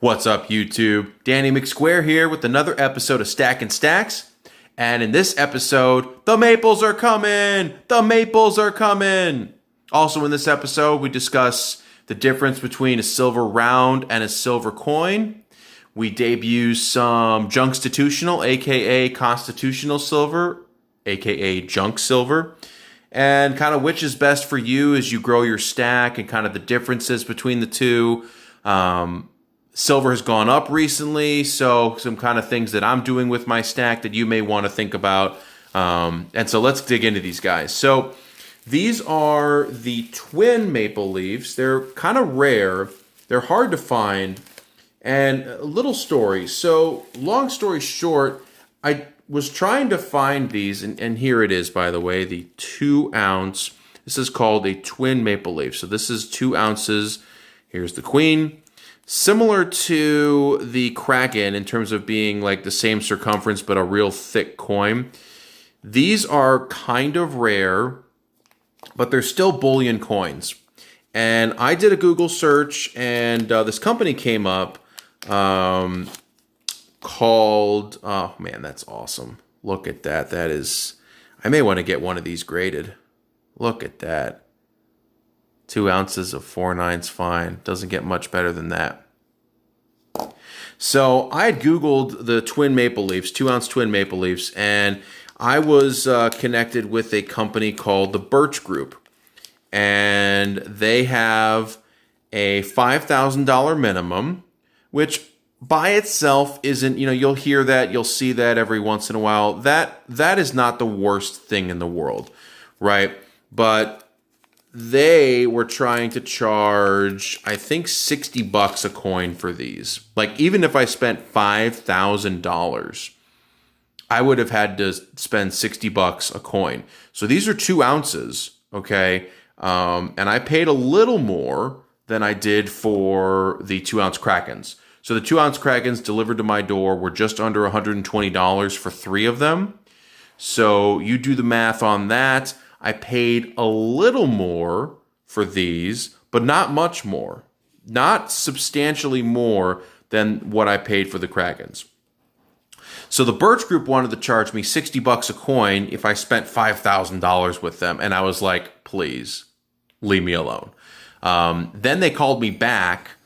What's up, YouTube? Danny McSquare here with another episode of Stacking Stacks. And in this episode, the maples are coming! The maples are coming! Also in this episode, we discuss the difference between a silver round and a silver coin. We debut some junkstitutional, aka constitutional silver, aka junk silver. And kind of which is best for you as you grow your stack and kind of the differences between the two. Silver has gone up recently, so some kind of things that I'm doing with my stack that you may want to think about. And so let's dig into these guys. So these are the twin maple leaves. They're kind of rare. They're hard to find. And a little story. So long story short, I was trying to find these, and here it is, by the way, the 2 ounce. This is called a twin maple leaf. So this is 2 ounces. Here's the queen. Similar to the Kraken in terms of being like the same circumference but a real thick coin. These are kind of rare, but they're still bullion coins. And I did a Google search, and this company came up called, oh man, that's awesome. Look at that. That is, I may want to get one of these graded. Look at that. 2 ounces of 4/9 fine. Doesn't get much better than that. So I had Googled the twin maple leaves, 2 ounce twin maple leaves, and I was connected with a company called the Birch Group. And they have a $5,000 minimum, which by itself isn't, you'll hear that, you'll see that every once in a while. That is not the worst thing in the world, right? But they were trying to charge, I think, $60 a coin for these. Like, even if I spent $5,000, I would have had to spend $60 a coin. So these are 2 ounces, okay? And I paid a little more than I did for the 2 ounce Krakens. So the 2 ounce Krakens delivered to my door were just under $120 for 3 of them. So you do the math on that. I paid a little more for these, but not much more. Not substantially more than what I paid for the Krakens. So the Birch Group wanted to charge me $60 a coin if I spent $5,000 with them. And I was like, please, leave me alone. Then they called me back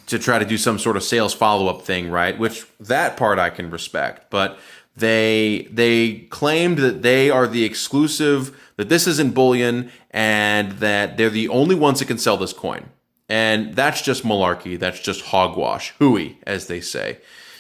to try to do some sort of sales follow-up thing, right? Which that part I can respect. But they claimed that they are the exclusive, that this isn't bullion, and that they're the only ones that can sell this coin. And that's just malarkey. That's just hogwash. Hooey, as they say.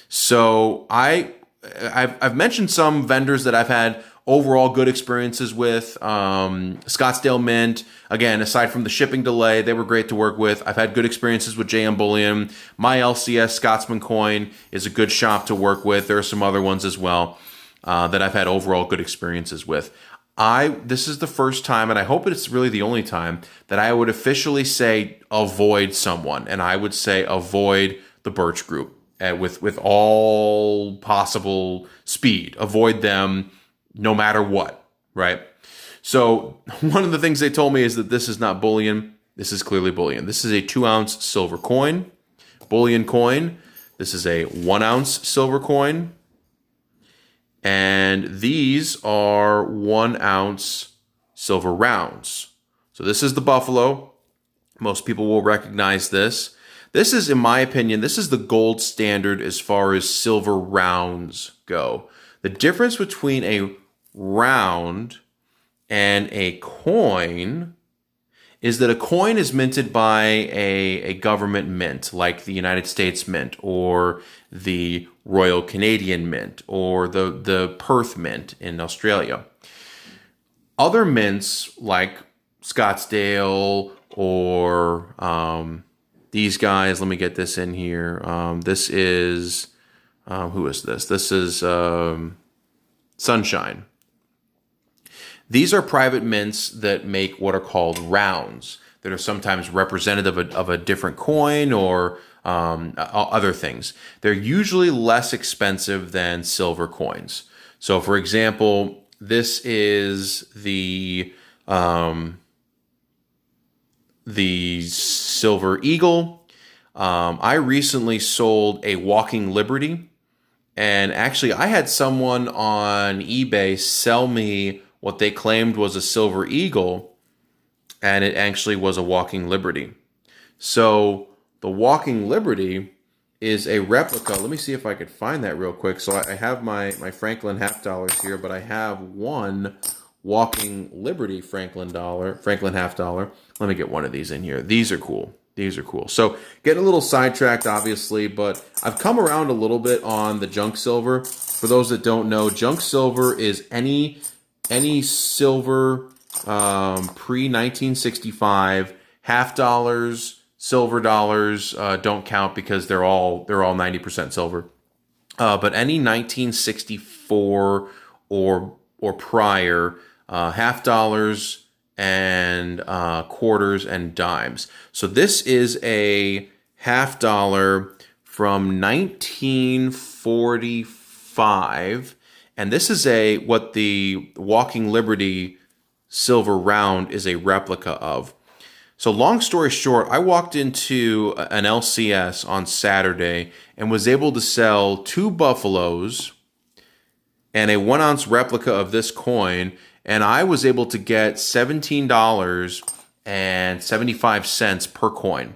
So I've mentioned some vendors that I've had overall good experiences with. Scottsdale Mint, again, aside from the shipping delay, they were great to work with. I've had good experiences with JM Bullion. My LCS Scotsman Coin is a good shop to work with. There are some other ones as well that I've had overall good experiences with. This is the first time, and I hope it's really the only time, that I would officially say avoid someone. And I would say avoid the Birch Group with all possible speed. Avoid them no matter what, right? So one of the things they told me is that this is not bullion. This is clearly bullion. This is a 2 ounce silver coin, bullion coin. This is a 1 ounce silver coin. And these are 1 ounce silver rounds. So this is the Buffalo. Most people will recognize this. This is, in my opinion, this is the gold standard as far as silver rounds go. The difference between a round and a coin is that a coin is minted by a government mint, like the United States Mint or the Royal Canadian Mint or the Perth Mint in Australia. Other mints like Scottsdale or these guys, let me get this in here. This is, who is this? This is Sunshine. These are private mints that make what are called rounds that are sometimes representative of a different coin or other things. They're usually less expensive than silver coins. So, for example, this is the Silver Eagle. I recently sold a Walking Liberty, and actually I had someone on eBay sell me what they claimed was a Silver Eagle, and it actually was a Walking Liberty. So the Walking Liberty is a replica. Let me see if I could find that real quick. So I have my Franklin half dollars here, but I have one Walking Liberty Franklin half dollar. Let me get one of these in here. These are cool. These are cool. So getting a little sidetracked, obviously, but I've come around a little bit on the junk silver. For those that don't know, junk silver is any silver pre-1965 half dollars. Silver dollars don't count because they're all 90% silver. But any 1964 or prior half dollars and quarters and dimes. So this is a half dollar from 1945, and this is what the Walking Liberty silver round is a replica of. So long story short, I walked into an LCS on Saturday and was able to sell 2 buffaloes and a 1-ounce replica of this coin, and I was able to get $17.75 per coin.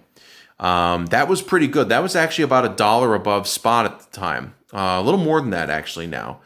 That was pretty good. That was actually about $1 above spot at the time. A little more than that actually now.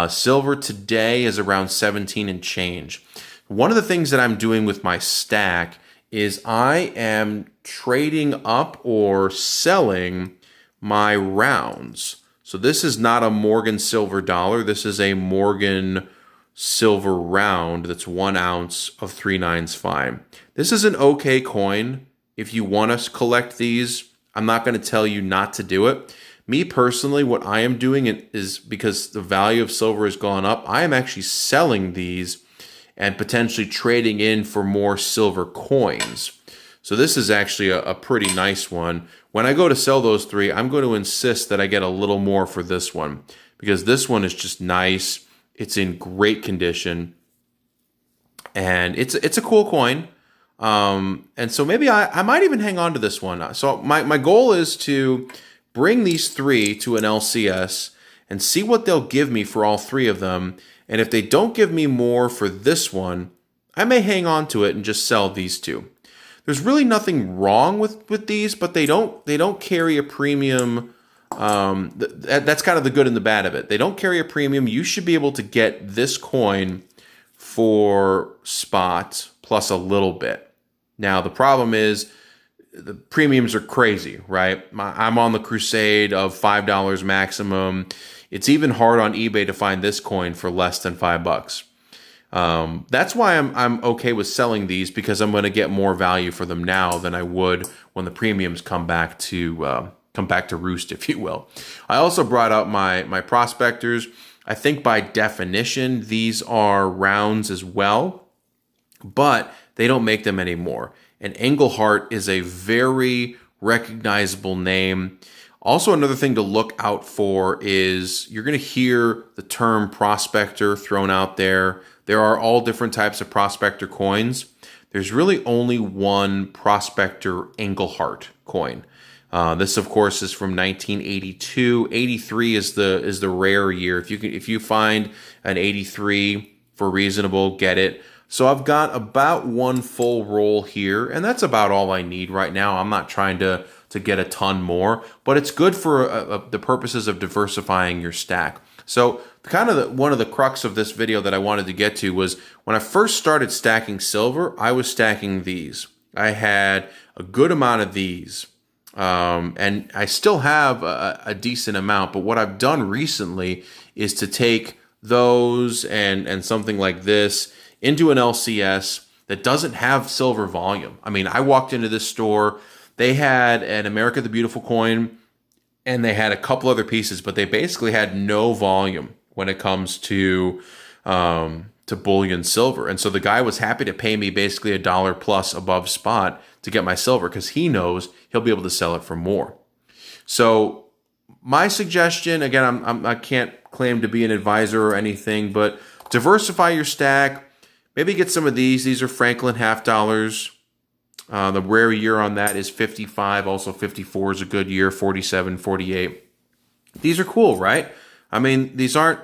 Silver today is around 17 and change. One of the things that I'm doing with my stack is I am trading up or selling my rounds. So this is not a Morgan silver dollar. This is a Morgan silver round that's 1 ounce of 3/9 fine. This is an okay coin. If you want to collect these, I'm not going to tell you not to do it. Me personally, what I am doing is, because the value of silver has gone up, I am actually selling these and potentially trading in for more silver coins. So this is actually a pretty nice one. When I go to sell those 3, I'm going to insist that I get a little more for this one, because this one is just nice. It's in great condition, and it's a cool coin. And so maybe I might even hang on to this one. So my goal is to bring these 3 to an LCS and see what they'll give me for all 3 of them. And if they don't give me more for this one, I may hang on to it and just sell these 2. There's really nothing wrong with these, but they don't carry a premium. That's kind of the good and the bad of it. They don't carry a premium. You should be able to get this coin for spot plus a little bit. Now the problem is the premiums are crazy, right? I'm on the crusade of $5 maximum. It's even hard on eBay to find this coin for less than $5. That's why I'm okay with selling these, because I'm going to get more value for them now than I would when the premiums come back to roost, if you will. I also brought up my prospectors. I think by definition these are rounds as well, but they don't make them anymore. And Engelhart is a very recognizable name. Also, another thing to look out for is you're going to hear the term prospector thrown out there. There are all different types of prospector coins. There's really only one prospector Engelhart coin. This, of course, is from 1982. 83 is the rare year. If you find an 83 for reasonable, get it. So I've got about 1 full roll here, and that's about all I need right now. I'm not trying to get a ton more, but it's good for the purposes of diversifying your stack. So one of the crux of this video that I wanted to get to was when I first started stacking silver, I was stacking these. I had a good amount of these, and I still have a decent amount, but what I've done recently is to take those and something like this into an LCS that doesn't have silver volume. I mean, I walked into this store, they had an America the Beautiful coin, and they had a couple other pieces, but they basically had no volume when it comes to bullion silver. And so the guy was happy to pay me basically $1 plus above spot to get my silver, because he knows he'll be able to sell it for more. So my suggestion, again, I can't claim to be an advisor or anything, but diversify your stack. Maybe get some of these. These are Franklin half dollars. The rare year on that is 55. Also 54 is a good year. 47, 48. These are cool, right? I mean, these aren't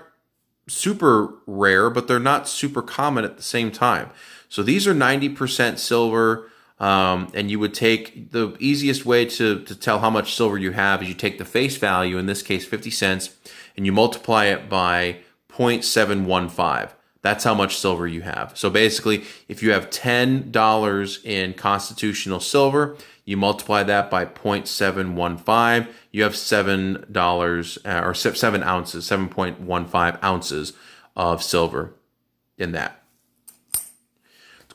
super rare, but they're not super common at the same time. So these are 90% silver. And you would take the easiest way to tell how much silver you have is you take the face value, in this case 50 cents, and you multiply it by 0.715. That's how much silver you have. So basically, if you have $10 in constitutional silver, you multiply that by 0.715, you have $7 or 7 ounces, 7.15 ounces of silver in that.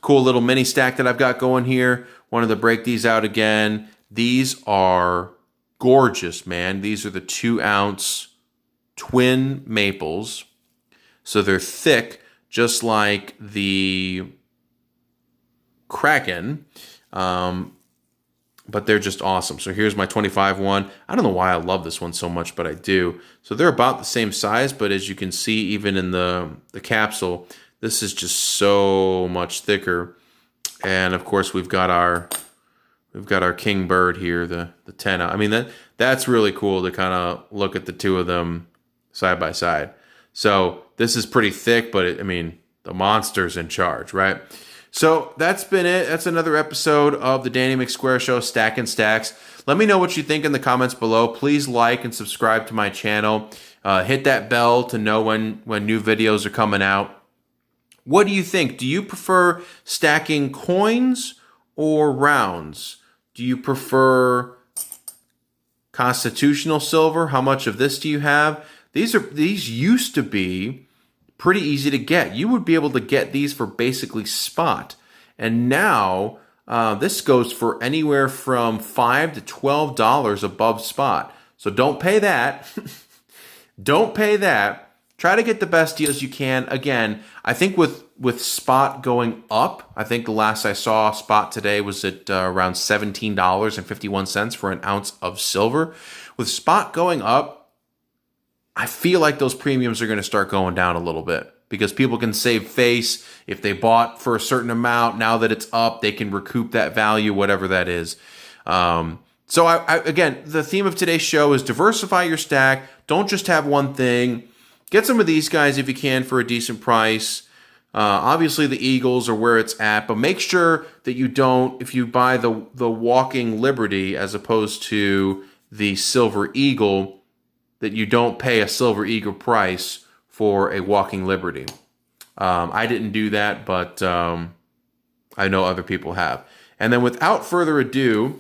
Cool little mini stack that I've got going here. Wanted to break these out again. These are gorgeous, man. These are the 2-ounce twin maples. So they're thick, just like the Kraken, but they're just awesome. So here's my 25 one. I don't know why I love this one so much, but I do. So they're about the same size, but as you can see, even in the capsule, this is just so much thicker. And of course, we've got our king bird here, the 10. I mean, that's really cool to kind of look at the two of them side by side. So this is pretty thick, but I mean, the monster's in charge, right? So that's been it. That's another episode of the Danny McSquare Show, Stacking Stacks. Let me know what you think in the comments below. Please like and subscribe to my channel. Hit that bell to know when new videos are coming out. What do you think? Do you prefer stacking coins or rounds? Do you prefer constitutional silver? How much of this do you have? These used to be pretty easy to get. You would be able to get these for basically spot. And now this goes for anywhere from $5 to $12 above spot. So don't pay that. Don't pay that. Try to get the best deals you can. Again, I think with spot going up, I think the last I saw spot today was at around $17.51 for an ounce of silver. With spot going up, I feel like those premiums are going to start going down a little bit because people can save face. If they bought for a certain amount, now that it's up, they can recoup that value, whatever that is. So again, the theme of today's show is diversify your stack. Don't just have one thing. Get some of these guys if you can for a decent price. Obviously, the Eagles are where it's at, but make sure that you don't, if you buy the Walking Liberty as opposed to the Silver Eagle, that you don't pay a Silver Eagle price for a Walking Liberty. I didn't do that, but I know other people have. And then without further ado,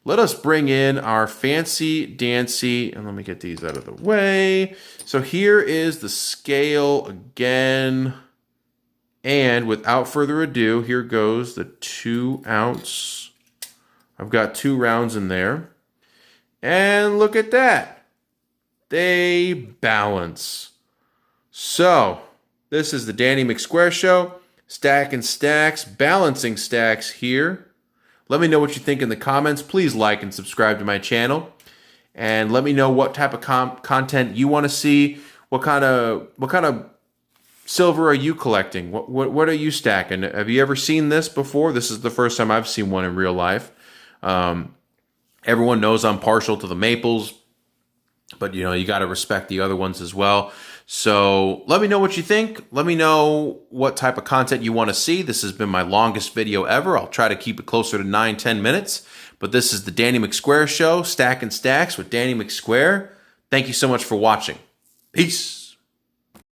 let us bring in our fancy dancy, and let me get these out of the way. So here is the scale again. And without further ado, here goes the 2-ounce. I've got 2 rounds in there. And look at that. They balance. So this is the Danny McSquare Show. Stacking stacks, balancing stacks here. Let me know what you think in the comments. Please like and subscribe to my channel. And let me know what type of content you want to see. What kind of silver are you collecting? What are you stacking? Have you ever seen this before? This is the first time I've seen one in real life. Everyone knows I'm partial to the maples, but you got to respect the other ones as well. So let me know what you think. Let me know what type of content you want to see. This has been my longest video ever. I'll try to keep it closer to 9-10 minutes. But this is the Danny McSquare Show, Stacking Stacks with Danny McSquare. Thank you so much for watching. Peace.